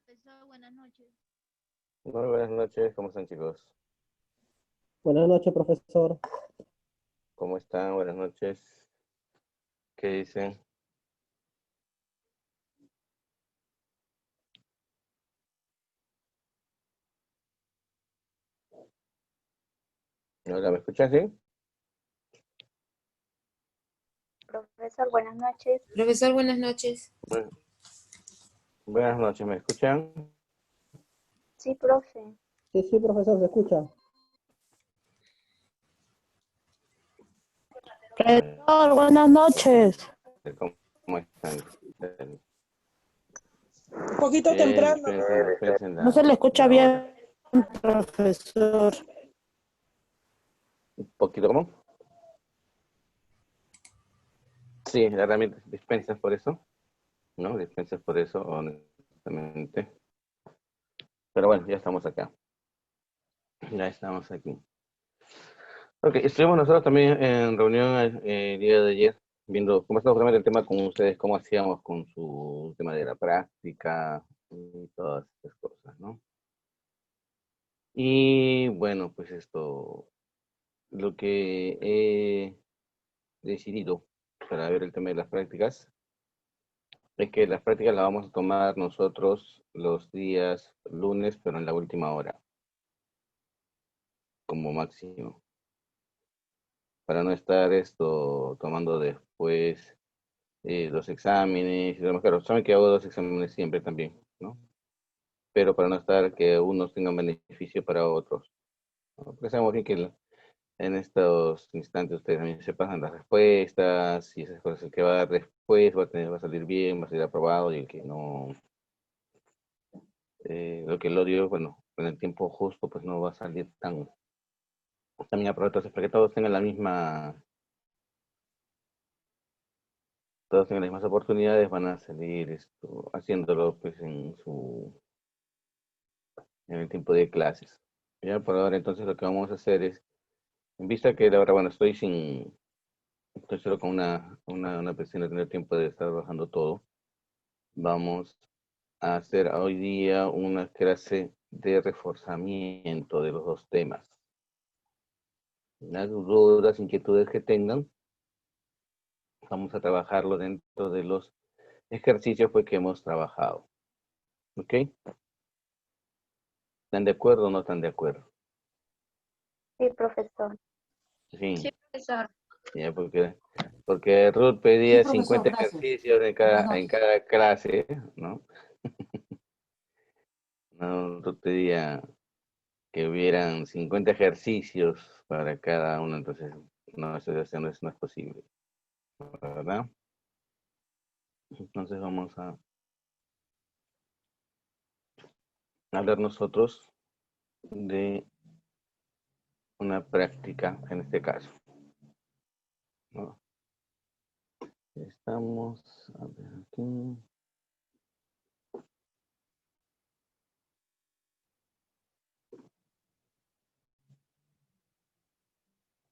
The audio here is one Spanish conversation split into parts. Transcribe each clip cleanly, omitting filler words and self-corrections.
Profesor, buenas noches. Muy buenas noches, ¿cómo están chicos? Buenas noches, profesor. ¿Cómo están? Buenas noches. ¿Qué dicen? Hola, ¿me escuchan, sí? Profesor, buenas noches. Profesor, buenas noches. Buenas noches, ¿me escuchan? Sí, profe. Sí, profesor, se escucha. Profesor, buenas noches. ¿Cómo están? Un poquito Bien, temprano. espérense No se le escucha la hora. bien, profesor. ¿Un poquito cómo? Sí, la herramienta dispensas por eso, ¿no? Dispensas por eso, honestamente. Pero bueno, ya estamos acá. Ya estamos aquí. Ok, estuvimos nosotros también en reunión el día de ayer, viendo cómo estamos hablando el tema con ustedes, cómo hacíamos con su tema de la práctica y todas estas cosas, ¿no? Y bueno, pues esto, lo que he decidido para ver el tema de las prácticas es que las prácticas las vamos a tomar nosotros los días lunes, pero en la última hora, como máximo, para no estar esto tomando después los exámenes y demás. Claro, saben que hago 2 exámenes siempre también, ¿no? Pero para no estar que unos tengan beneficio para otros, ¿no? Porque sabemos bien que en estos instantes ustedes también se pasan las respuestas y esas cosas. El que va a dar después va a salir bien, va a salir aprobado, y el que no, lo que lo dio, bueno, en el tiempo justo, pues no va a salir tan bien aprobado. Entonces, para que todos tengan las mismas oportunidades, van a salir esto, haciéndolo pues en el tiempo de clases. Ya por ahora entonces lo que vamos a hacer es, en vista que ahora, bueno, estoy solo con una persona, no tener tiempo de estar trabajando todo, vamos a hacer hoy día una clase de reforzamiento de los dos temas. Las dudas, inquietudes que tengan, vamos a trabajarlo dentro de los ejercicios pues, que hemos trabajado. ¿Ok? ¿Están de acuerdo o no están de acuerdo? Sí, profesor. Sí, Sí, profesor. ya porque Ruth pedía 50 ejercicios en cada clase, ¿no? No, Ruth pedía que hubieran 50 ejercicios para cada uno, entonces no, eso no es posible, ¿verdad? Entonces vamos a hablar nosotros de una práctica en este caso, ¿no? Estamos, a ver aquí.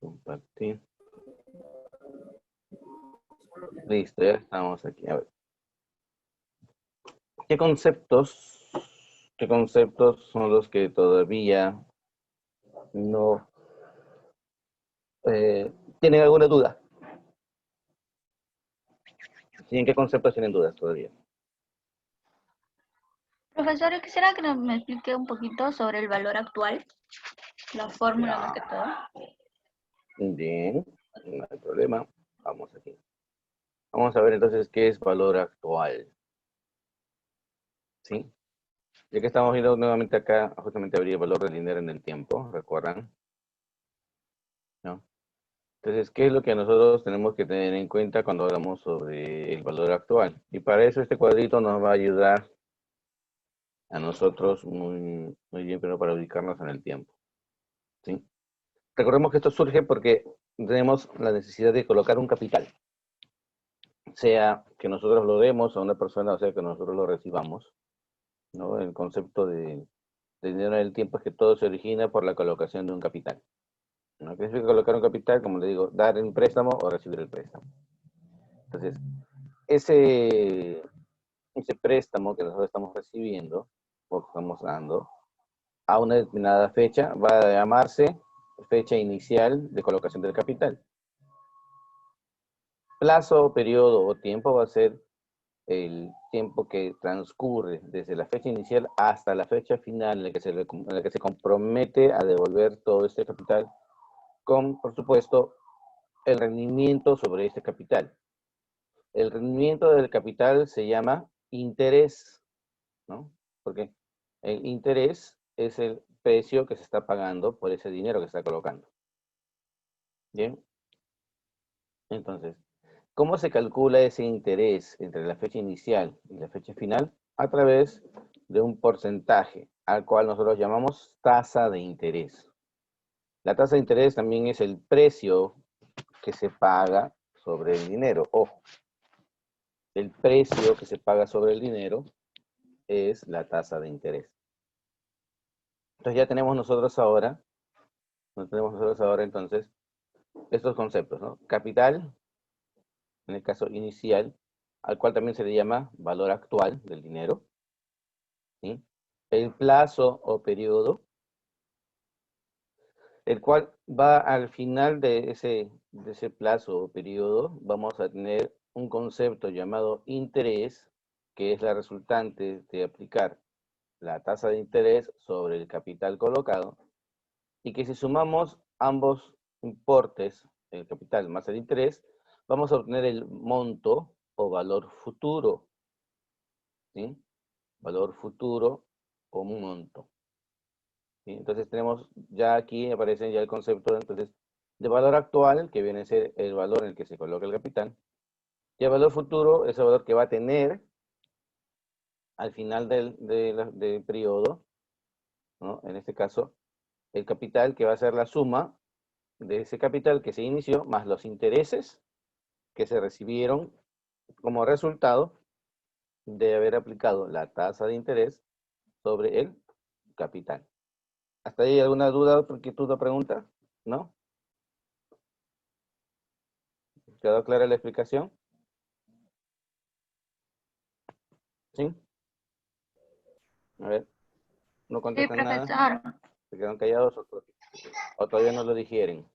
Compartir. Listo, ya estamos aquí. A ver. ¿Qué conceptos son los que todavía no tienen alguna duda? ¿Sí, en qué conceptos tienen dudas todavía? Profesor, quisiera que me explique un poquito sobre el valor actual, la fórmula más que todo. Bien, no hay problema. Vamos aquí. Vamos a ver entonces qué es valor actual. ¿Sí? Ya que estamos viendo nuevamente acá, justamente habría valor del dinero en el tiempo, ¿recuerdan? ¿No? Entonces, ¿qué es lo que nosotros tenemos que tener en cuenta cuando hablamos sobre el valor actual? Y para eso este cuadrito nos va a ayudar a nosotros muy bien, pero para ubicarnos en el tiempo. ¿Sí? Recordemos que esto surge porque tenemos la necesidad de colocar un capital, sea que nosotros lo demos a una persona, o sea que nosotros lo recibamos, ¿no? El concepto de dinero en el tiempo es que todo se origina por la colocación de un capital, ¿no? ¿Qué significa colocar un capital? Como le digo, dar un préstamo o recibir el préstamo. Entonces, ese préstamo que nosotros estamos recibiendo, o estamos dando a una determinada fecha, va a llamarse fecha inicial de colocación del capital. Plazo, periodo o tiempo va a ser el tiempo que transcurre desde la fecha inicial hasta la fecha final en la que se compromete a devolver todo este capital con, por supuesto, el rendimiento sobre este capital. El rendimiento del capital se llama interés, ¿no? Porque el interés es el precio que se está pagando por ese dinero que se está colocando. Bien. Entonces, ¿cómo se calcula ese interés entre la fecha inicial y la fecha final? A través de un porcentaje, al cual nosotros llamamos tasa de interés. La tasa de interés también es el precio que se paga sobre el dinero. Ojo, el precio que se paga sobre el dinero es la tasa de interés. Entonces ya tenemos nosotros ahora entonces estos conceptos, ¿no? Capital, en el caso inicial, al cual también se le llama valor actual del dinero, ¿sí? El plazo o periodo, el cual va al final de ese plazo o periodo, vamos a tener un concepto llamado interés, que es la resultante de aplicar la tasa de interés sobre el capital colocado, y que si sumamos ambos importes, el capital más el interés, vamos a obtener el monto o valor futuro, ¿sí? Valor futuro o monto. ¿Sí? Entonces tenemos, ya aquí aparece ya el concepto entonces de valor actual, que viene a ser el valor en el que se coloca el capital, y el valor futuro es el valor que va a tener al final del periodo, ¿no? En este caso, el capital, que va a ser la suma de ese capital que se inició, más los intereses que se recibieron como resultado de haber aplicado la tasa de interés sobre el capital. ¿Hasta ahí alguna duda, inquietud o pregunta? ¿No? ¿Quedó clara la explicación? ¿Sí? A ver, no Sí, contestan nada. profesor. ¿Se quedan callados o todavía no lo digieren?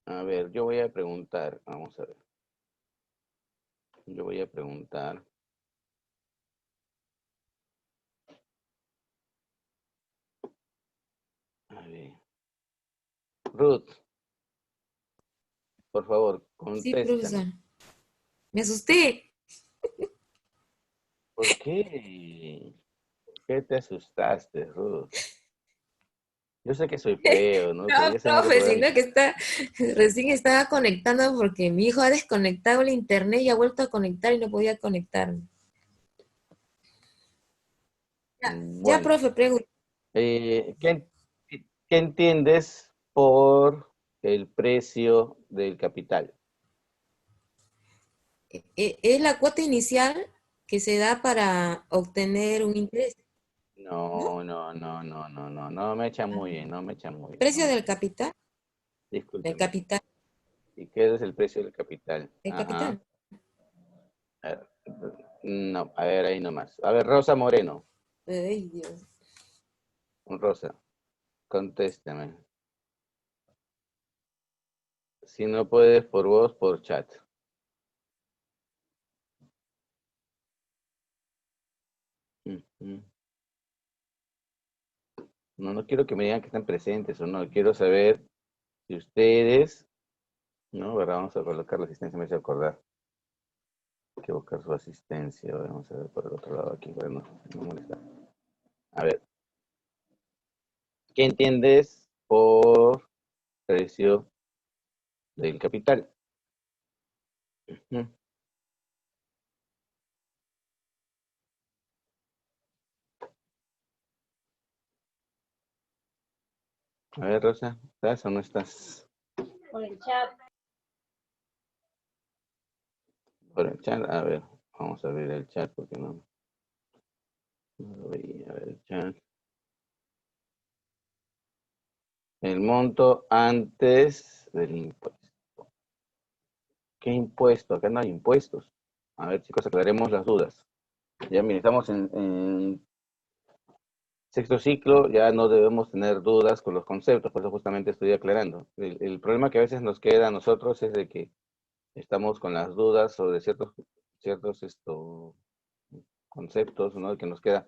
A ver, yo voy a preguntar. Vamos a ver. Yo voy a preguntar. A ver. Ruth, por favor, Sí, contéstame. profesor. Me asusté. ¿Por qué? ¿Qué te asustaste, Ruth? Yo sé que soy feo, ¿no? Pero No, ya se me profe, recuerdan. sino que recién estaba conectando porque mi hijo ha desconectado el internet y ha vuelto a conectar y no podía conectarme. Ya, Bueno, profe, pregunta. ¿qué entiendes por el precio del capital? Es la cuota inicial que se da para obtener un interés, ¿no? No me echan muy bien, no me echan muy bien, no Precio me del echan. capital, del Discúlpeme. capital, ¿Y qué es el precio del capital? del Ajá. capital. A ver, no, a ver, ahí nomás. A ver, Rosa Moreno. Ay, Dios. Rosa, contéstame. Si no puedes por voz, por chat. Ujú. No quiero que me digan que están presentes o no. Quiero saber si ustedes, ¿no? ¿Verdad? Vamos a colocar la asistencia, me hace acordar. Hay que buscar su asistencia. Vamos a ver por el otro lado aquí, para no molestar. A ver, ¿qué entiendes por precio del capital? Ujú. A ver, Rosa, ¿estás o no estás? Por el chat. Por el chat, a ver, vamos a ver el chat porque no lo veía. A ver el chat. El monto antes del impuesto. ¿Qué impuesto? Acá no hay impuestos. A ver, chicos, aclaremos las dudas. Ya, mire, estamos en sexto ciclo, ya no debemos tener dudas con los conceptos, por eso justamente estoy aclarando. El problema que a veces nos queda a nosotros es de que estamos con las dudas sobre ciertos conceptos, ¿no? Que nos queda,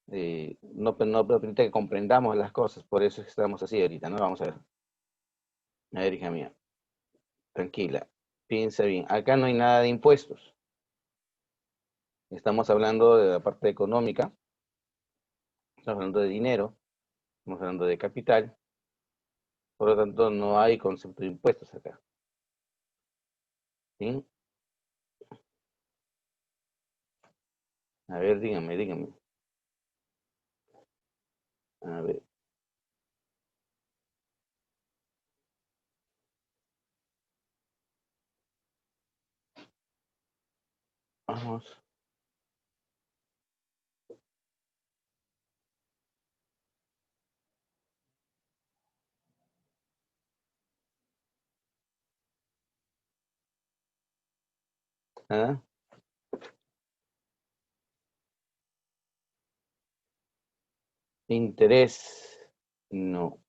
no permite que comprendamos las cosas, por eso es que estamos así ahorita, ¿no? Vamos a ver. A ver, hija mía, tranquila, piensa bien. Acá no hay nada de impuestos. Estamos hablando de la parte económica, estamos hablando de dinero, estamos hablando de capital, por lo tanto no hay concepto de impuestos acá. ¿Sí? A ver, dígame. A ver. Vamos. ¿Ah? Interés. No,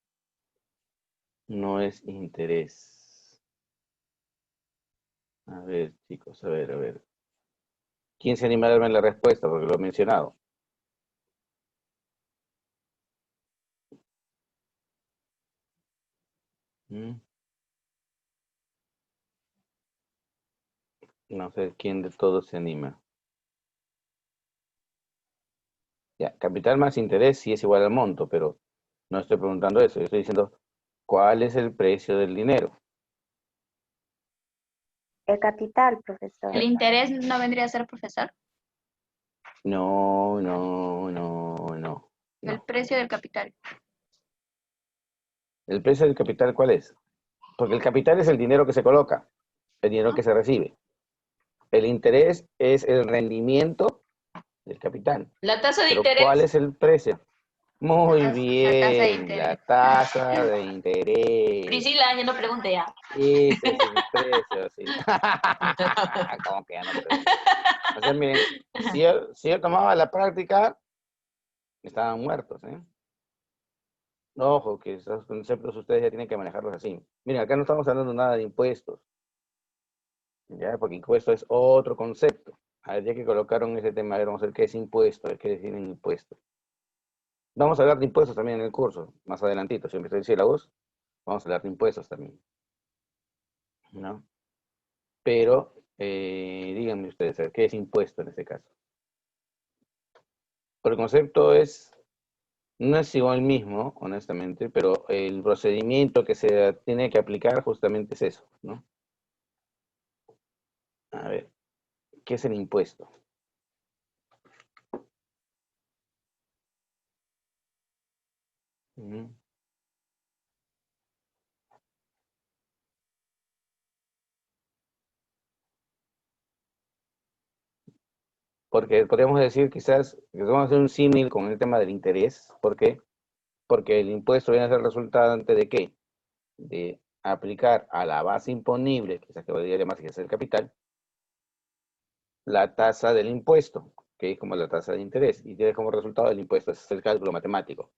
no es interés. A ver, chicos, a ver. ¿Quién se anima a darme la respuesta? Porque lo he mencionado. ¿Mm? No sé quién de todos se anima. Ya, capital más interés sí es igual al monto, pero no estoy preguntando eso. Yo estoy diciendo, ¿cuál es el precio del dinero? El capital, profesor. ¿El interés no vendría a ser, profesor? No. El precio del capital. ¿El precio del capital cuál es? Porque el capital es el dinero que se coloca, el dinero que se recibe. El interés es el rendimiento del capital. La tasa de Pero interés. ¿cuál es el precio? Muy La tasa de bien, interés. la tasa de interés. Priscila, ya no pregunte ya. Ese es el precio, sí. ¿Cómo que ya no pregunto? O sea, miren, si yo tomaba la práctica, estaban muertos, ¿eh? Ojo, que esos conceptos ustedes ya tienen que manejarlos así. Miren, acá no estamos hablando nada de impuestos, ¿ya? Porque impuesto es otro concepto. A ver, ya que colocaron ese tema, a ver, vamos a ver qué es impuesto, qué definen impuesto. Vamos a hablar de impuestos también en el curso, más adelantito, si empiezo a decir la voz, vamos a hablar de impuestos también, ¿no? Pero, díganme ustedes, a ver, ¿qué es impuesto en este caso? Por el concepto no es igual el mismo, honestamente, pero el procedimiento que se tiene que aplicar justamente es eso, ¿no? A ver, ¿qué es el impuesto? Ujú. Porque podríamos decir quizás que vamos a hacer un símil con el tema del interés. ¿Por qué? Porque el impuesto viene a ser resultante de ¿qué? De aplicar a la base imponible, quizás que podría más que es el capital, la tasa del impuesto, que es como la tasa de interés, y tiene como resultado el impuesto, ese es el cálculo matemático.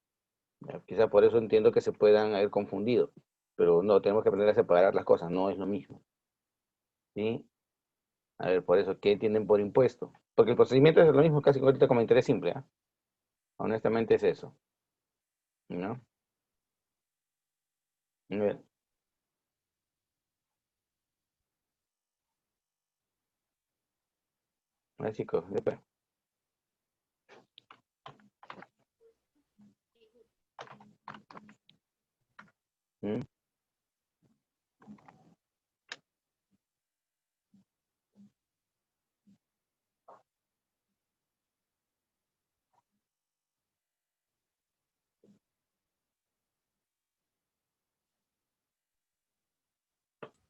Quizás por eso entiendo que se puedan haber confundido, pero no, tenemos que aprender a separar las cosas, no es lo mismo. ¿Sí? A ver, por eso, ¿qué entienden por impuesto? Porque el procedimiento es lo mismo casi ahorita como interés simple, ¿eh? Honestamente es eso, ¿no? A ver, chicos, después. ¿Mm?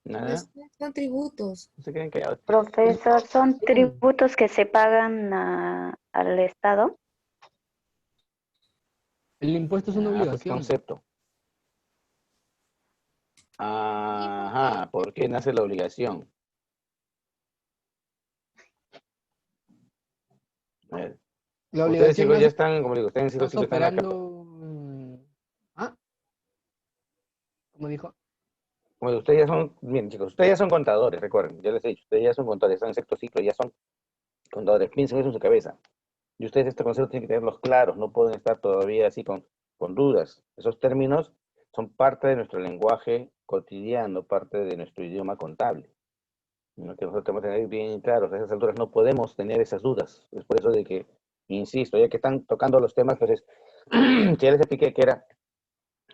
¿Nada? Son tributos. ¿No se queden callados? Profesor, ¿son tributos que se pagan al Estado? El impuesto es una Pues obligación. concepto. Ajá, ¿por qué nace la obligación? A ver, La ustedes obligación chicos ya no están, como digo, ustedes chicos estás están acá. operando. ¿Ah? ¿Cómo dijo? Como ustedes ya son, bien chicos, ustedes ya son contadores, recuerden, ya les he dicho, ustedes ya son contadores, están en sexto ciclo, ya son contadores, piensen eso en su cabeza. Y ustedes estos conceptos tienen que tenerlos claros, no pueden estar todavía así con dudas. Esos términos son parte de nuestro lenguaje cotidiano, parte de nuestro idioma contable, ¿no? Que nosotros tenemos que tener bien claros. A esas alturas no podemos tener esas dudas. Es por eso de que, insisto, ya que están tocando los temas, pues que ya les expliqué que era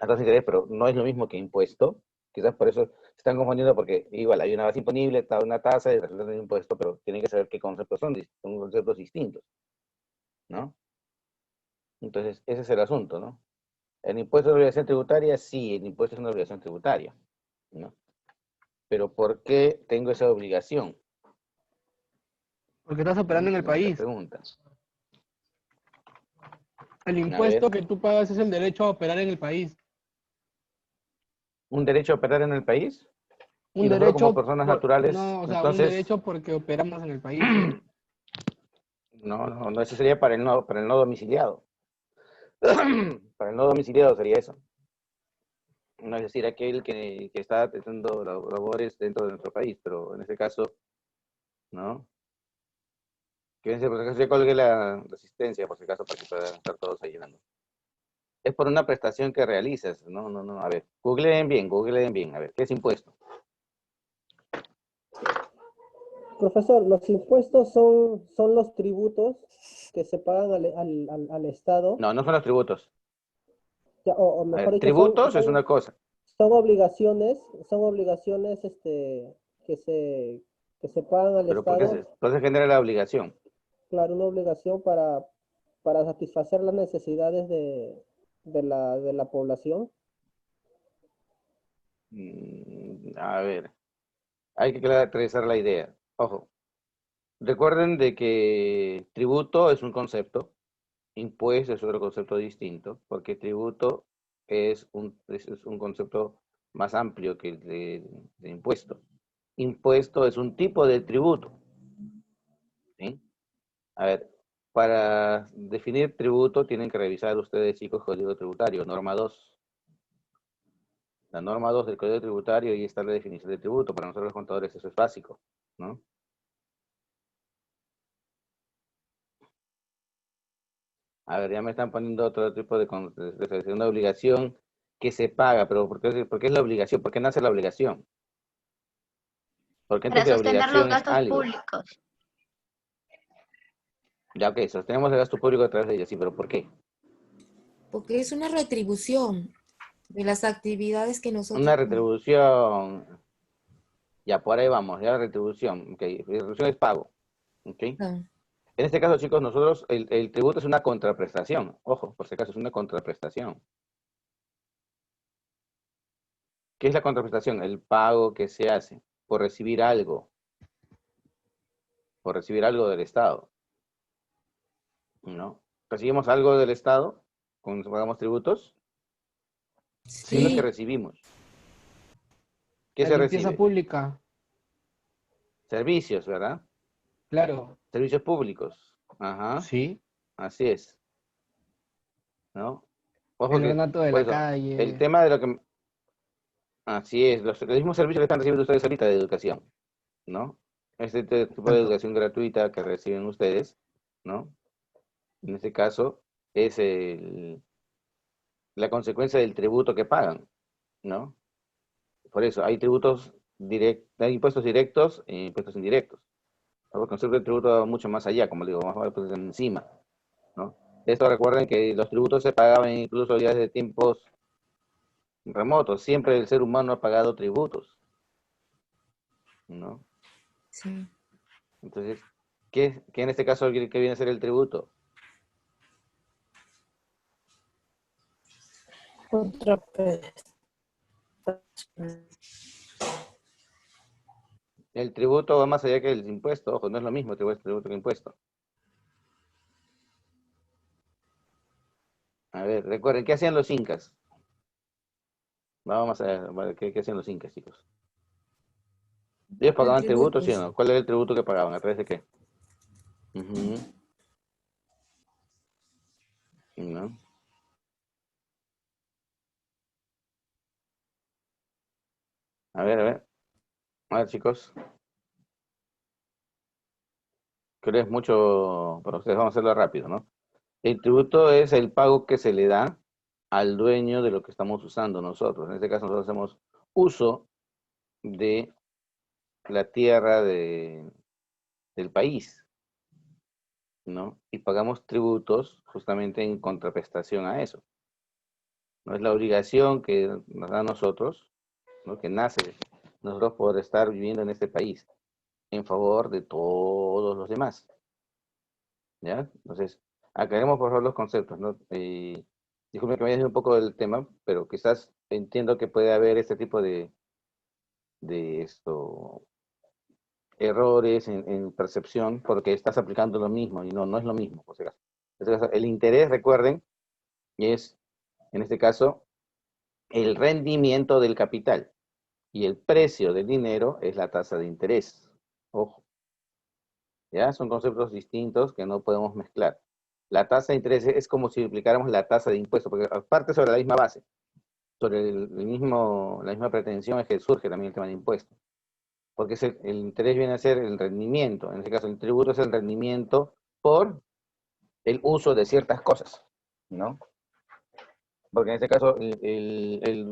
a tasa de interés, pero no es lo mismo que impuesto. Quizás por eso se están confundiendo, porque igual hay una base imponible, está una tasa y resulta de un impuesto, pero tienen que saber qué conceptos son conceptos distintos, ¿no? Entonces, ese es el asunto, ¿no? ¿El impuesto es una obligación tributaria? Sí, el impuesto es una obligación tributaria, ¿no? Pero ¿por qué tengo esa obligación? Porque estás operando en el Excelente país. pregunta. El A impuesto ver, que tú pagas es el derecho a operar en el país. ¿un derecho a operar en el país? Un Y nosotros como derecho, personas naturales, no, o sea, un entonces, derecho porque operamos en el país. no, eso sería para el no domiciliado. Para el no domiciliado sería eso. No es decir, aquel que está haciendo labores dentro de nuestro país, pero en este caso, ¿no? Quédense, por si acaso, ya colgué la asistencia, por si acaso, para que puedan estar todos ahí llenando. Es por una prestación que realizas. No. A ver, googleen bien. A ver, ¿qué es impuesto? Profesor, los impuestos son los tributos que se pagan al Estado, No son los tributos. o A mejor ver, dicho, tributos es una cosa. son obligaciones que se pagan al Pero ¿por qué Estado, entonces genera la obligación? claro, una obligación para satisfacer las necesidades de la población. A ver, hay que clarificar la idea. Ojo, recuerden de que tributo es un concepto, impuesto es otro concepto distinto, porque tributo es un concepto más amplio que el de impuesto. Impuesto es un tipo de tributo, ¿sí? A ver, para definir tributo tienen que revisar ustedes, chicos, Código Tributario, norma 2. La norma 2 del Código Tributario, y está la definición de tributo. Para nosotros los contadores eso es básico, ¿no? A ver, ya me están poniendo otro tipo de una obligación que se paga, pero ¿por qué es la obligación? ¿Por qué nace la obligación? ¿Por qué Para entonces la sostener los obligación es gastos algo? públicos. Ya, ok, sostenemos el gasto público a través de ella, sí, pero ¿por qué? Porque es una retribución de las actividades que nosotros... Una retribución, ya por ahí vamos, ya retribución, ok, retribución es pago, ok. Ah, En este caso, chicos, nosotros, el tributo es una contraprestación, ojo, por si acaso es una contraprestación. ¿Qué es la contraprestación? El pago que se hace por recibir algo del Estado, ¿no? Recibimos algo del Estado cuando pagamos tributos. ¿Qué es lo que sí, recibimos? ¿Qué La se limpieza recibe? pública, Servicios, ¿verdad? claro, Servicios públicos. Ajá, sí. así es, ¿no? Ojo El que, ornato de por la eso, el calle. tema de lo que... Así es, los mismos servicios que están recibiendo ustedes ahorita de educación, ¿no? Este tipo de Exacto. educación gratuita que reciben ustedes, ¿no? En este caso, es la consecuencia del tributo que pagan, ¿no? Por eso, hay tributos directos, hay impuestos directos e impuestos indirectos. El concepto del tributo va mucho más allá, como digo, más pues, encima, ¿no? Esto recuerden que los tributos se pagaban incluso ya desde tiempos remotos. Siempre el ser humano ha pagado tributos, ¿no? sí. Entonces, ¿qué en este caso qué viene a ser el tributo? Otra vez. El tributo va más allá que el impuesto. Ojo, no es lo mismo tributo que impuesto. A ver, recuerden, ¿qué hacían los incas? Vamos a ver, ¿qué hacían los incas, chicos? ¿Ellos Eran pagaban tributos, sí o tributos. no? ¿Cuál era el tributo que pagaban? ¿A través de qué? Ujú. ¿no? A ver, chicos. Creo que es mucho para ustedes, vamos a hacerlo rápido, ¿no? El tributo es el pago que se le da al dueño de lo que estamos usando nosotros. En este caso nosotros hacemos uso de la tierra del país, ¿no? Y pagamos tributos justamente en contraprestación a eso. No es la obligación que nos da a nosotros, ¿no? Que nace de nosotros por estar viviendo en este país en favor de todos los demás. ¿Ya? Entonces, aclaremos por favor los conceptos, ¿no? Disculpe que me haya ido un poco del tema, pero quizás entiendo que puede haber este tipo de errores en percepción porque estás aplicando lo mismo y no es lo mismo, por si acaso. En este caso, el interés, recuerden, es, en este caso, el rendimiento del capital y el precio del dinero es la tasa de interés. Ojo. ¿Ya? Son conceptos distintos que no podemos mezclar. La tasa de interés es como si aplicáramos la tasa de impuesto, porque aparte sobre la misma base, sobre la misma pretensión es que surge también el tema de impuesto. Porque el interés viene a ser el rendimiento, en este caso el tributo es el rendimiento por el uso de ciertas cosas, ¿no? Porque en este caso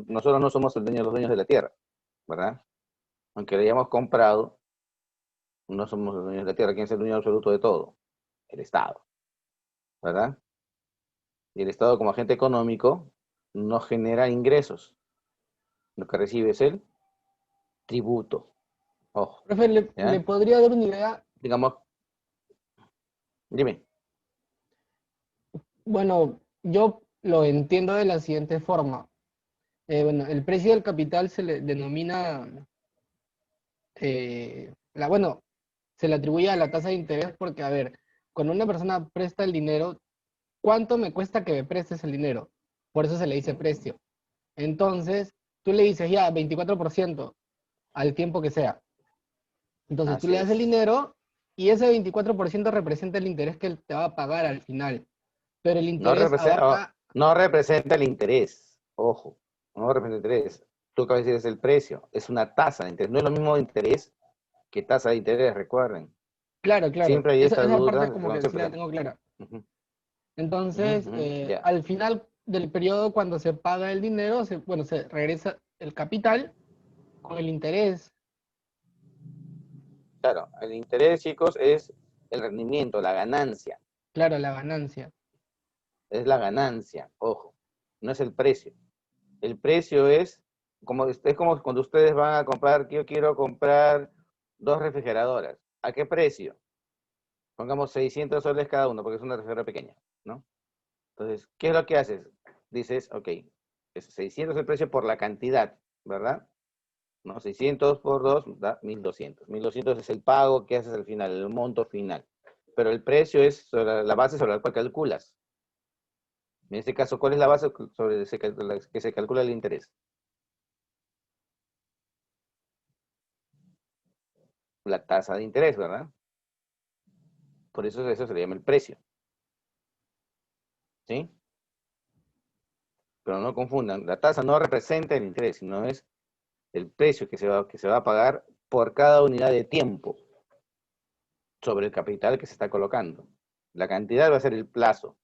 nosotros no somos los dueños de la tierra, ¿verdad? Aunque la hayamos comprado, no somos los dueños de la tierra. ¿Quién es el dueño absoluto de todo? El Estado, ¿verdad? Y el Estado como agente económico no genera ingresos. Lo que recibe es el tributo. Ojo. Profe, ¿ya? ¿le podría dar una idea? Digamos, dime. Bueno, yo lo entiendo de la siguiente forma. Bueno, el precio del capital se le denomina, bueno, se le atribuye a la tasa de interés porque, a ver, cuando una persona presta el dinero, ¿cuánto me cuesta que me prestes el dinero? Por eso se le dice precio. Entonces, tú le dices ya 24% al tiempo que sea. Entonces, tú Así le das el es. dinero y ese 24% representa el interés que él te va a pagar al final. Pero el interés abarca, No representa el interés. Ojo. No representa el interés. Tú acabas de decir es el precio. Es una tasa de interés. No es lo mismo de interés que tasa de interés, recuerden. claro, Siempre hay esta esa duda. parte como que sí la tengo clara. Ujú, Entonces, ya. al final del periodo, cuando se paga el dinero, se regresa el capital con el interés. Claro, el interés, chicos, es el rendimiento, la ganancia. Claro, la ganancia. Es la ganancia, ojo. No es el precio. El precio es como cuando ustedes van a comprar, yo quiero comprar 2 refrigeradoras. ¿A qué precio? Pongamos 600 soles cada uno, porque es una refrigeradora pequeña, ¿no? Entonces, ¿qué es lo que haces? Dices, ok, 600 es el precio por la cantidad, ¿verdad? ¿No? 600 por 2 da 1200. 1200 es el pago que haces al final, el monto final. Pero el precio es sobre la base sobre la cual calculas. En este caso, ¿cuál es la base sobre la que se calcula el interés? La tasa de interés, ¿verdad? Por eso se le llama el precio. ¿Sí? Pero no confundan, la tasa no representa el interés, sino es el precio que se va a pagar por cada unidad de tiempo sobre el capital que se está colocando. La cantidad va a ser el plazo,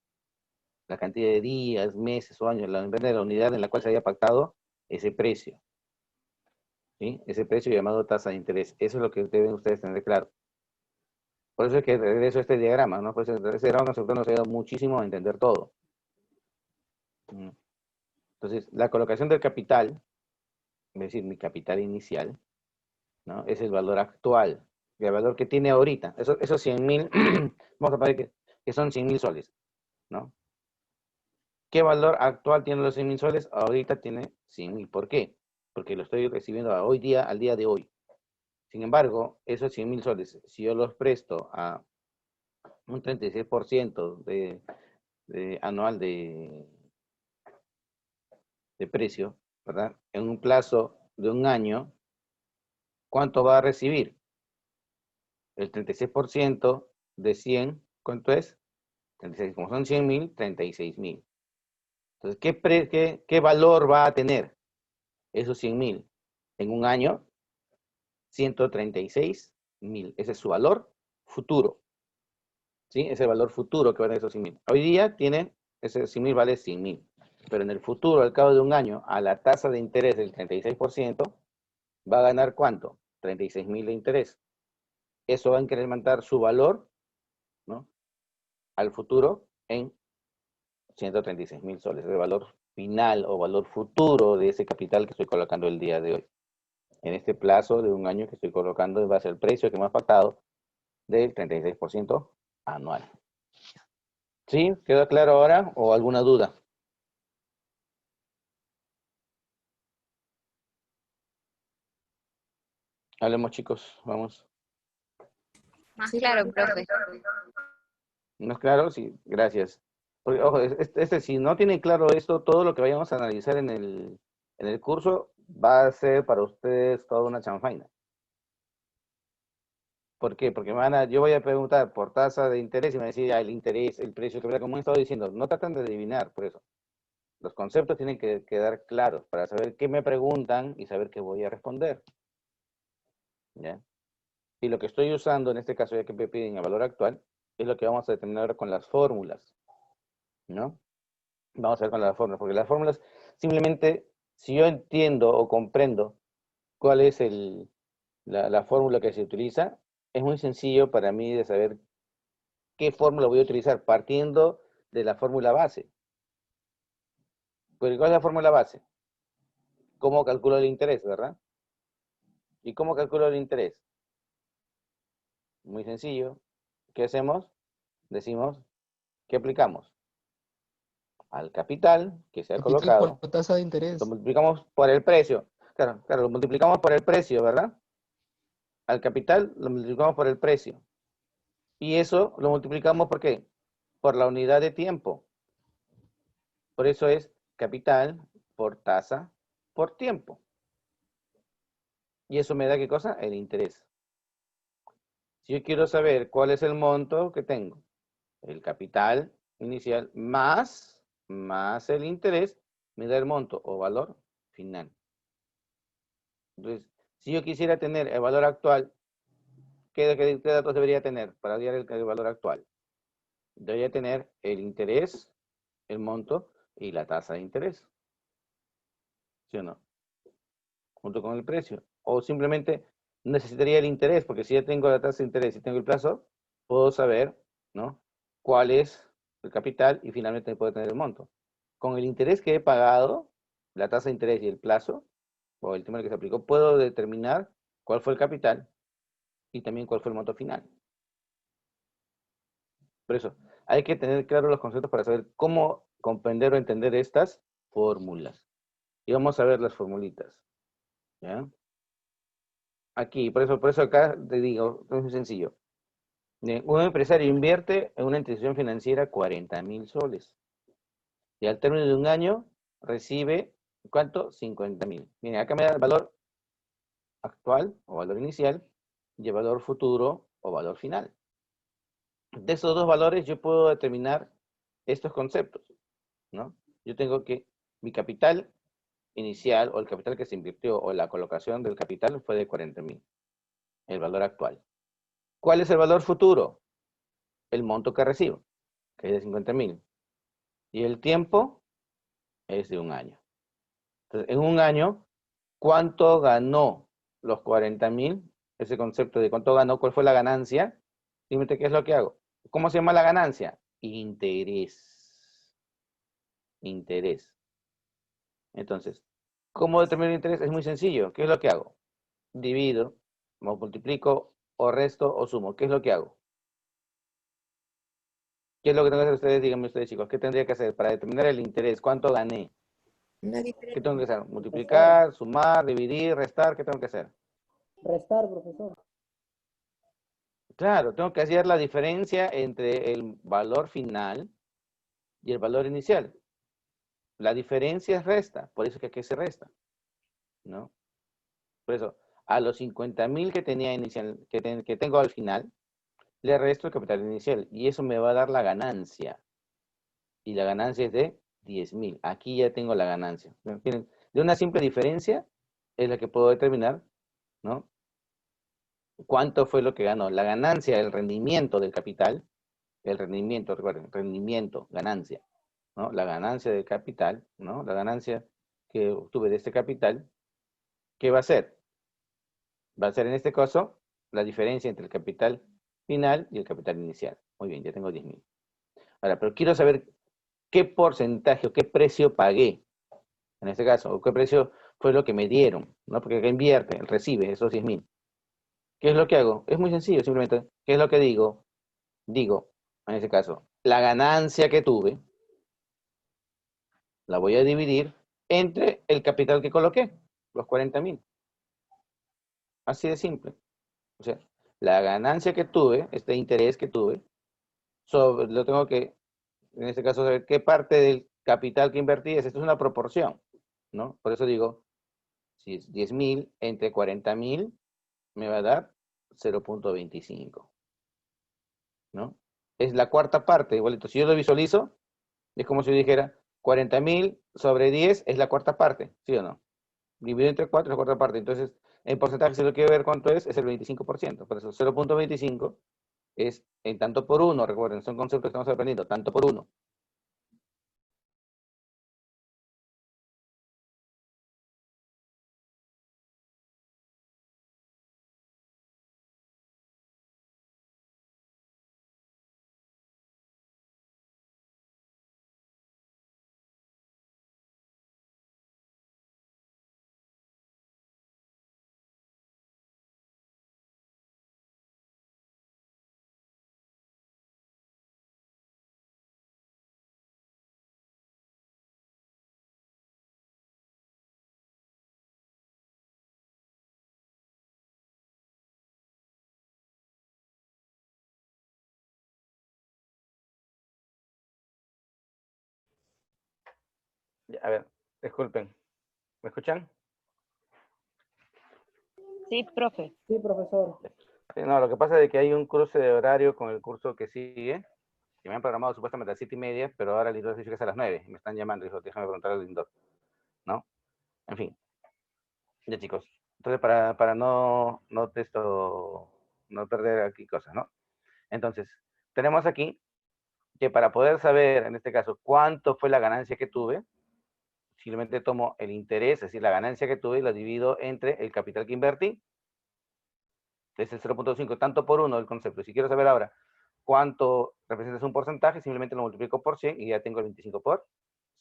la cantidad de días, meses o años, depende de la unidad en la cual se haya pactado ese precio. ¿Sí? Ese precio llamado tasa de interés. Eso es lo que deben ustedes tener claro. Por eso es que regreso a este diagrama, ¿no? Pues ese diagrama conceptual nos ayuda muchísimo a entender todo. Entonces, la colocación del capital, es decir, mi capital inicial, ¿no? Es el valor actual, el valor que tiene ahorita. Esos 100.000, vamos a poner que son 100.000 soles, ¿no? ¿Qué valor actual tienen los 100.000 soles? Ahorita tiene 100.000. ¿Por qué? Porque lo estoy recibiendo al día de hoy. Sin embargo, esos 100.000 soles, si yo los presto a un 36% anual de precio, ¿verdad? En un plazo de un año, ¿cuánto va a recibir? El 36% de 100, ¿cuánto es? 36, como son 100.000, 36.000. Entonces, ¿qué valor va a tener esos 100.000? En un año, 136.000. Ese es su valor futuro. ¿Sí? Es el valor futuro que va a tener esos 100.000. Hoy día tiene, ese 100.000 vale 100.000. Pero en el futuro, al cabo de un año, a la tasa de interés del 36%, va a ganar ¿cuánto? 36.000 de interés. Eso va a incrementar su valor, ¿no?, al futuro en 136.000 soles. Es el valor final o valor futuro de ese capital que estoy colocando el día de hoy. En este plazo de un año que estoy colocando en base al precio que me ha pactado del 36% anual. ¿Sí? ¿Quedó claro ahora o alguna duda? Hablemos, chicos, vamos. Más Sí, claro, profe. ¿No es claro? Sí, gracias. Porque, ojo, si no tienen claro esto, todo lo que vayamos a analizar en el curso va a ser para ustedes toda una chanfaina. ¿Por qué? Porque yo voy a preguntar por tasa de interés y me van a decir, el interés, el precio, que como he estado diciendo, no tratan de adivinar, por eso. Los conceptos tienen que quedar claros para saber qué me preguntan y saber qué voy a responder. ¿Ya? Y lo que estoy usando en este caso, ya que me piden el valor actual, es lo que vamos a determinar con las fórmulas, ¿no? Vamos a ver con las fórmulas, porque las fórmulas, simplemente, si yo entiendo o comprendo cuál es la fórmula que se utiliza, es muy sencillo para mí de saber qué fórmula voy a utilizar, partiendo de la fórmula base. Porque ¿cuál es la fórmula base? ¿Cómo calculo el interés, verdad? ¿Y cómo calculo el interés? Muy sencillo. ¿Qué hacemos? Decimos, ¿qué aplicamos? Al capital que se ha Capital por colocado, la tasa de lo interés. multiplicamos por el precio. Claro, lo multiplicamos por el precio, ¿verdad? Al capital lo multiplicamos por el precio. Y eso lo multiplicamos ¿por qué? Por la unidad de tiempo. Por eso es capital por tasa por tiempo. ¿Y eso me da qué cosa? El interés. Si yo quiero saber cuál es el monto que tengo, el capital inicial más el interés, me da el monto o valor final. Entonces, si yo quisiera tener el valor actual, ¿qué datos debería tener para hallar el valor actual? Debería tener el interés, el monto y la tasa de interés. ¿Sí o no? Junto con el precio. O simplemente necesitaría el interés, porque si ya tengo la tasa de interés y tengo el plazo, puedo saber, ¿no?, cuál es el capital y finalmente puedo tener el monto. Con el interés que he pagado, la tasa de interés y el plazo, o el tema que se aplicó, puedo determinar cuál fue el capital y también cuál fue el monto final. Por eso, hay que tener claros los conceptos para saber cómo comprender o entender estas fórmulas. Y vamos a ver las formulitas. ¿Ya? Aquí, por eso acá te digo, es muy sencillo. Un empresario invierte en una institución financiera 40.000 soles. Y al término de un año recibe, ¿cuánto? 50.000. Miren, acá me da el valor actual o valor inicial y el valor futuro o valor final. De esos dos valores yo puedo determinar estos conceptos, ¿no? Yo tengo que mi capital inicial o el capital que se invirtió o la colocación del capital fue de 40.000, el valor actual. ¿Cuál es el valor futuro? El monto que recibo, que es de 50.000. Y el tiempo es de un año. Entonces, en un año, ¿cuánto ganó los 40.000? Ese concepto de cuánto ganó, cuál fue la ganancia. Dime qué es lo que hago. ¿Cómo se llama la ganancia? Interés. Interés. Entonces, ¿cómo determino el interés? Es muy sencillo. ¿Qué es lo que hago? Divido, multiplico, o resto, o sumo. ¿Qué es lo que hago? ¿Qué es lo que tengo que hacer ustedes? Díganme ustedes, chicos. ¿Qué tendría que hacer para determinar el interés? ¿Cuánto gané? Una ¿Qué diferencia. tengo que hacer? Multiplicar, sumar, dividir, restar. ¿Qué tengo que hacer? Restar, profesor. Claro, tengo que hacer la diferencia entre el valor final y el valor inicial. La diferencia es resta, por eso es que aquí se resta, ¿no? Por eso, a los 50.000 que tenía inicial, que tengo al final, le resto el capital inicial. Y eso me va a dar la ganancia. Y la ganancia es de 10.000. Aquí ya tengo la ganancia. Miren, de una simple diferencia es la que puedo determinar, ¿no? ¿Cuánto fue lo que ganó? La ganancia, el rendimiento del capital, el rendimiento, recuerden, rendimiento, ganancia, ¿no? La ganancia del capital, ¿no? La ganancia que obtuve de este capital, ¿qué va a ser? Va a ser en este caso la diferencia entre el capital final y el capital inicial. Muy bien, ya tengo 10.000. Ahora, pero quiero saber qué porcentaje o qué precio pagué, en este caso, o qué precio fue lo que me dieron, ¿no? Porque acá invierte, recibe esos 10.000. ¿Qué es lo que hago? Es muy sencillo, simplemente, ¿qué es lo que digo? Digo, en este caso, la ganancia que tuve, la voy a dividir entre el capital que coloqué, los 40.000. Así de simple. O sea, la ganancia que tuve, este interés que tuve, lo tengo que, en este caso, saber qué parte del capital que invertí es. Esto es una proporción, ¿no? Por eso digo, si es 10.000 entre 40.000, me va a dar 0.25, ¿no? Es la cuarta parte, igualito. Si yo lo visualizo, es como si yo dijera, 40.000 sobre 10 es la cuarta parte, ¿sí o no? Dividido entre 4 es la cuarta parte. Entonces, en porcentaje, si lo quiero ver cuánto es el 25%. Por eso, 0.25 es en tanto por uno. Recuerden, son conceptos que estamos aprendiendo, tanto por uno. A ver, disculpen. ¿Me escuchan? Sí, profe. Sí, profesor. No, lo que pasa es que hay un cruce de horario con el curso que sigue, que me han programado supuestamente a las 7:30, pero ahora el Lindor dice que es a las 9. Me están llamando, dijo, déjame preguntar al Lindor, ¿no? En fin, ya chicos. Entonces, para no perder aquí cosas, ¿no? Entonces, tenemos aquí que para poder saber, en este caso, cuánto fue la ganancia que tuve, simplemente tomo el interés, es decir, la ganancia que tuve, y lo divido entre el capital que invertí. Es el 0.5, tanto por uno el concepto. Si quiero saber ahora cuánto representa un porcentaje, simplemente lo multiplico por 100 y ya tengo el 25%.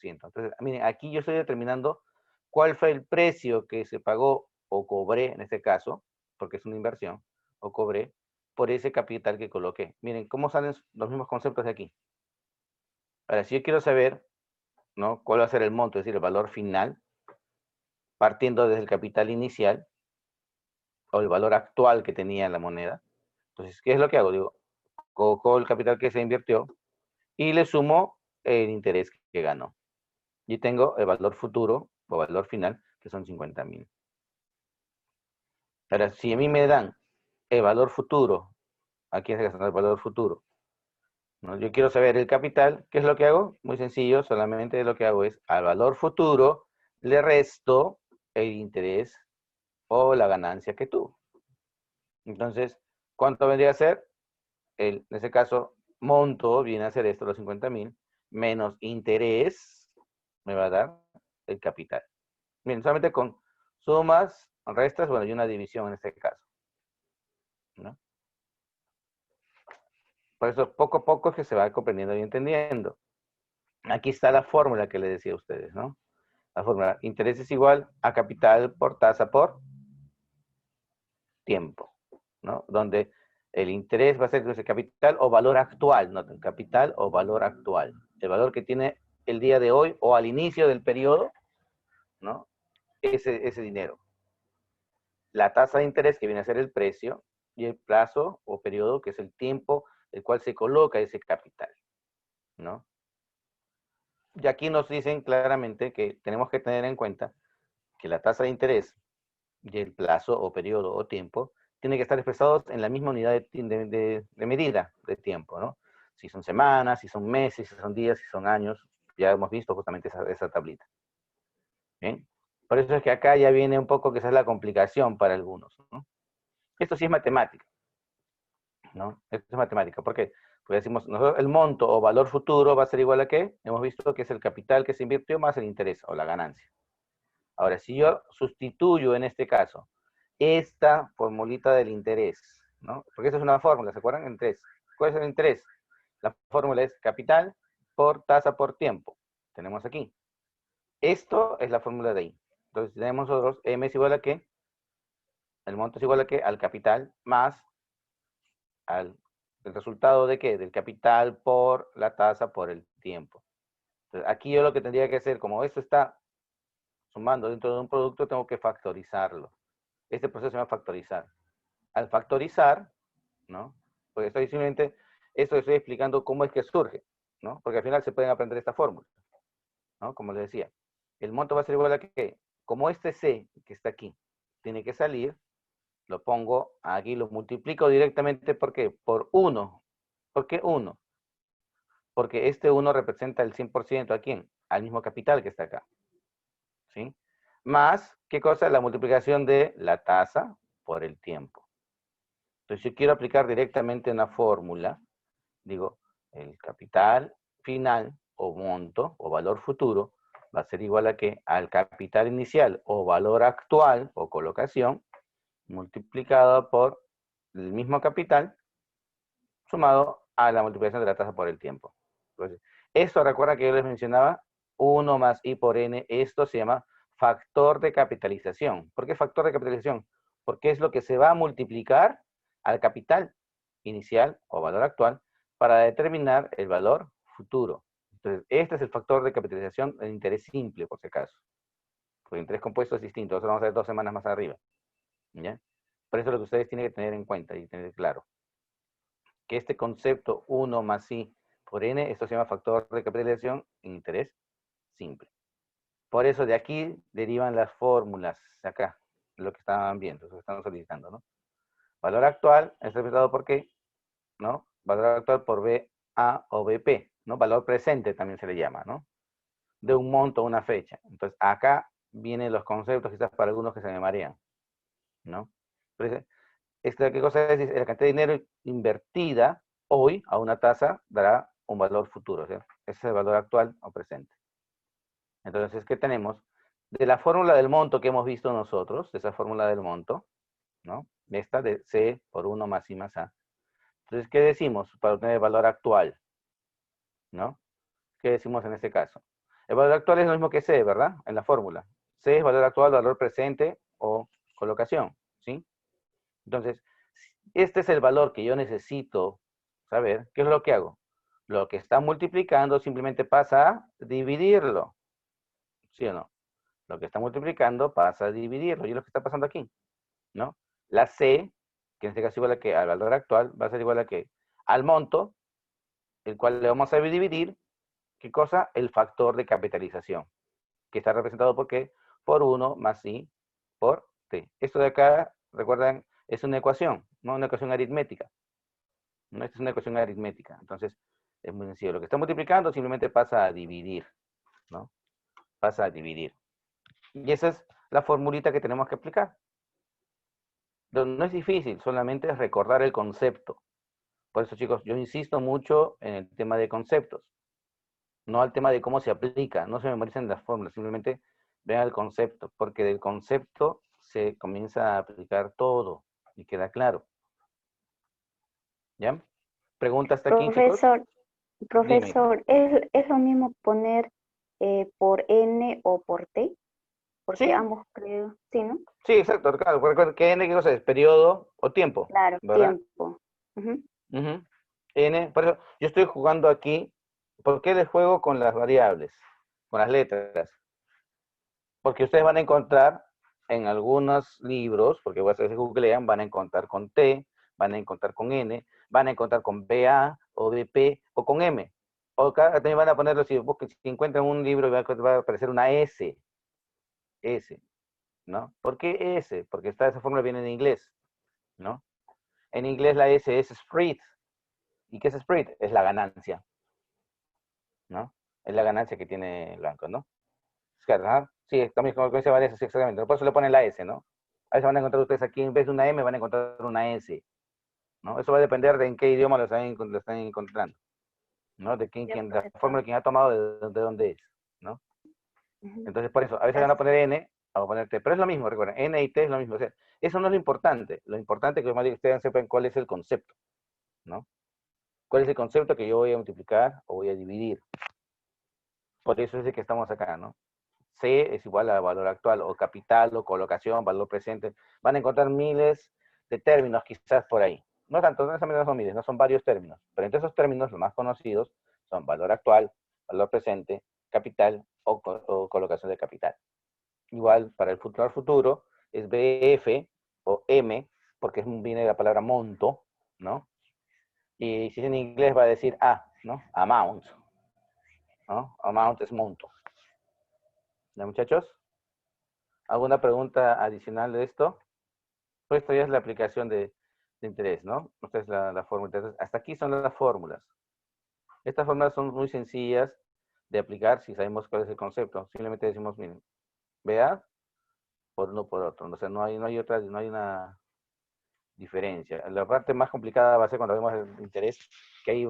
Entonces, miren, aquí yo estoy determinando cuál fue el precio que se pagó o cobré, en este caso, porque es una inversión, o cobré por ese capital que coloqué. Miren, cómo salen los mismos conceptos de aquí. Ahora, si yo quiero saber, ¿no?, cuál va a ser el monto, es decir, el valor final, partiendo desde el capital inicial, o el valor actual que tenía la moneda. Entonces, ¿qué es lo que hago? Digo, cojo el capital que se invirtió y le sumo el interés que ganó. Y tengo el valor futuro o valor final, que son 50.000. Ahora, si a mí me dan el valor futuro, aquí es el valor futuro, ¿no? Yo quiero saber el capital, ¿qué es lo que hago? Muy sencillo, solamente lo que hago es al valor futuro le resto el interés o la ganancia que tuvo. Entonces, ¿cuánto vendría a ser? En ese caso, monto viene a ser esto, los 50.000, menos interés, me va a dar el capital. Miren, solamente con sumas, restas, bueno, y una división en este caso, ¿no? Por eso, poco a poco es que se va comprendiendo y entendiendo. Aquí está la fórmula que les decía a ustedes, ¿no? La fórmula, interés es igual a capital por tasa por tiempo, ¿no? Donde el interés va a ser ese capital o valor actual, ¿no? Capital o valor actual. El valor que tiene el día de hoy o al inicio del periodo, ¿no? Ese dinero. La tasa de interés, que viene a ser el precio, y el plazo o periodo, que es el tiempo el cual se coloca ese capital, ¿no? Y aquí nos dicen claramente que tenemos que tener en cuenta que la tasa de interés y el plazo o periodo o tiempo tienen que estar expresados en la misma unidad de medida de tiempo, ¿no? Si son semanas, si son meses, si son días, si son años, ya hemos visto justamente esa tablita. ¿Bien? Por eso es que acá ya viene un poco que esa es la complicación para algunos, ¿no? Esto sí es matemática, ¿no? Esto es matemática. ¿Por qué? Porque decimos, nosotros el monto o valor futuro va a ser igual a ¿qué? Hemos visto que es el capital que se invirtió más el interés o la ganancia. Ahora, si yo sustituyo en este caso esta formulita del interés, ¿no? Porque esta es una fórmula, ¿se acuerdan? En tres. ¿Cuál es el interés? La fórmula es capital por tasa por tiempo. Tenemos aquí. Esto es la fórmula de ahí. Entonces tenemos nosotros, M es igual a ¿qué? El monto es igual a ¿qué? Al capital más el resultado de ¿qué? Del capital por la tasa por el tiempo. Entonces, aquí yo lo que tendría que hacer, como esto está sumando dentro de un producto, tengo que factorizarlo. Este proceso se va a factorizar. Al factorizar, ¿no? Porque estoy simplemente, esto estoy explicando cómo es que surge, ¿no? Porque al final se pueden aprender esta fórmula, ¿no? Como les decía, el monto va a ser igual a que, como este C que está aquí, tiene que salir, lo pongo aquí, lo multiplico directamente, ¿por qué? Por 1. ¿Por qué 1? Porque este 1 representa el 100% ¿a quién? Al mismo capital que está acá, ¿sí? Más, ¿qué cosa? La multiplicación de la tasa por el tiempo. Entonces, si quiero aplicar directamente una fórmula, digo, el capital final o monto o valor futuro va a ser igual a ¿qué? Al capital inicial o valor actual o colocación multiplicado por el mismo capital sumado a la multiplicación de la tasa por el tiempo. Entonces, esto recuerda que yo les mencionaba, 1 más I por N, esto se llama factor de capitalización. ¿Por qué factor de capitalización? Porque es lo que se va a multiplicar al capital inicial o valor actual para determinar el valor futuro. Entonces, este es el factor de capitalización del interés simple, por si acaso. Porque el interés compuesto es distinto, eso lo vamos a ver 2 semanas más arriba. ¿Ya? Por eso es lo que ustedes tienen que tener en cuenta y tener claro. Que este concepto 1 más I por N, esto se llama factor de capitalización en interés simple. Por eso de aquí derivan las fórmulas, acá, lo que estaban viendo, lo que están solicitando, ¿no? Valor actual es representado por ¿qué? ¿No? Valor actual por BA o BP, ¿no? Valor presente también se le llama, ¿no? De un monto a una fecha. Entonces, acá vienen los conceptos quizás para algunos que se me marean, ¿no? Entonces, ¿qué cosa es? La cantidad de dinero invertida hoy a una tasa dará un valor futuro, ¿sí? Ese es el valor actual o presente. Entonces, ¿qué tenemos? De la fórmula del monto que hemos visto nosotros, de esa fórmula del monto, ¿no? Esta de C por 1 más I más A. Entonces, ¿qué decimos para obtener el valor actual? ¿No? ¿Qué decimos en este caso? El valor actual es lo mismo que C, ¿verdad? En la fórmula. C es valor actual, valor presente o colocación, ¿sí? Entonces, este es el valor que yo necesito saber. ¿Qué es lo que hago? Lo que está multiplicando simplemente pasa a dividirlo. ¿Sí o no? Lo que está multiplicando pasa a dividirlo. ¿Y es lo que está pasando aquí? ¿No? La C, que en este caso es igual a que al valor actual, va a ser igual a que al monto, el cual le vamos a dividir, ¿qué cosa? El factor de capitalización, que está representado por ¿qué? Por 1 más I por T. Esto de acá, recuerdan, es una ecuación, no una ecuación aritmética. No, esta es una ecuación aritmética. Entonces, es muy sencillo. Lo que está multiplicando simplemente pasa a dividir, ¿no? Pasa a dividir. Y esa es la formulita que tenemos que aplicar. No es difícil, solamente es recordar el concepto. Por eso, chicos, yo insisto mucho en el tema de conceptos. No al tema de cómo se aplica. No se memoricen las fórmulas, simplemente vean el concepto. Porque del concepto se comienza a aplicar todo y queda claro. ¿Ya? ¿Preguntas hasta aquí, chicos? Profesor, ¿es lo mismo poner por N o por T? Porque Sí. ambos creo, sí, ¿no? Sí, exacto, claro. Recuerda que N, ¿qué cosa es? Periodo o tiempo. Claro, ¿Verdad? tiempo. Ujú. Ujú. N, por eso yo estoy jugando aquí. ¿Por qué les juego con las variables? Con las letras. Porque ustedes van a encontrar en algunos libros, porque ustedes googlean, van a encontrar con T, van a encontrar con N, van a encontrar con BA o BP o con M. O acá también van a ponerlo, si encuentran un libro, va a aparecer una S. S, ¿no? ¿Por qué S? Porque esa fórmula viene en inglés. ¿no? En inglés la S es spread. ¿Y qué es spread? Es la ganancia, ¿no? Es la ganancia que tiene el banco, ¿no? Es claro, ¿ah? Sí, también como dice Vanessa, sí, exactamente. Por eso le ponen la S, ¿no? A veces van a encontrar ustedes aquí, en vez de una M, van a encontrar una S, ¿no? Eso va a depender de en qué idioma lo están encontrando, ¿no? De quién, Ya, la profesor. fórmula que ha tomado, de dónde es, ¿no? Ujú. Entonces, por eso, a veces van a poner N, vamos a poner T, pero es lo mismo, recuerden, N y T es lo mismo. O sea, eso no es lo importante. Lo importante es que ustedes sepan cuál es el concepto, ¿no? ¿Cuál es el concepto que yo voy a multiplicar o voy a dividir? Por eso es de que estamos acá, ¿no? C es igual a valor actual, o capital, o colocación, valor presente. Van a encontrar miles de términos quizás por ahí. No tanto, no son miles, no son varios términos. Pero entre esos términos, los más conocidos son valor actual, valor presente, capital o colocación de capital. Igual para el futuro es BF o M, porque viene de la palabra monto, ¿no? Y si es en inglés va a decir A, ¿no? Amount, ¿no? Amount es monto. ¿Ya, muchachos? ¿Alguna pregunta adicional de esto? Pues esto ya es la aplicación de interés, ¿no? Esta es la fórmula. Entonces, hasta aquí son las fórmulas. Estas fórmulas son muy sencillas de aplicar si sabemos cuál es el concepto. Simplemente decimos, miren, vea por uno por otro. O sea, no hay una diferencia. La parte más complicada va a ser cuando vemos el interés, que ahí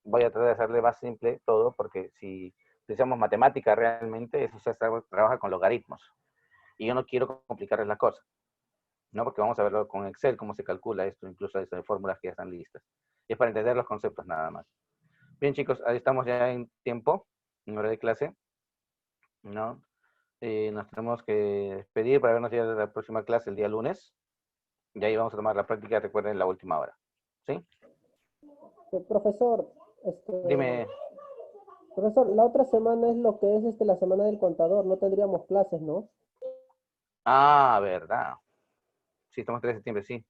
voy a tratar de hacerle más simple todo, porque si utilizamos matemática realmente, eso se trabaja con logaritmos. Y yo no quiero complicarles la cosa, ¿no? Porque vamos a verlo con Excel, cómo se calcula esto, incluso hay fórmulas que ya están listas. Y es para entender los conceptos nada más. Bien, chicos, ahí estamos ya en tiempo, en hora de clase, ¿no? Nos tenemos que despedir para vernos ya de la próxima clase el día lunes. Y ahí vamos a tomar la práctica, recuerden, la última hora. ¿Sí? Profesor, Dime. profesor, la otra semana es lo que es la semana del contador, no tendríamos clases, ¿no? Ah, verdad. Sí, estamos 3 de septiembre, sí.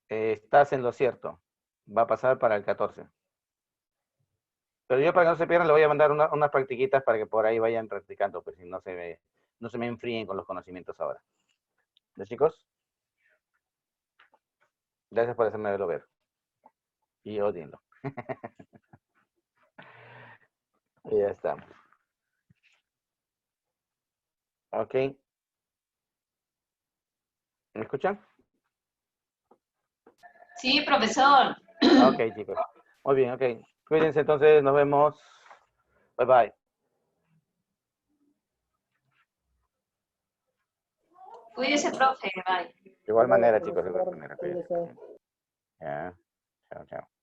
Estás en lo cierto. Va a pasar para el 14. Pero yo para que no se pierdan le voy a mandar unas practiquitas para que por ahí vayan practicando, pues si no se me enfríen con los conocimientos ahora. ¿Los chicos? Gracias por hacerme verlo ver. Y odienlo. Y ya está. Ok. ¿Me escuchan? Sí, profesor. Ok, chicos. Muy bien, ok. Cuídense entonces, nos vemos. Bye bye. Cuídese, profe. Bye. De igual Hasta luego, manera, chicos, de igual profesor. manera. Cuídense. Cuídese. Ya. Chao, chao.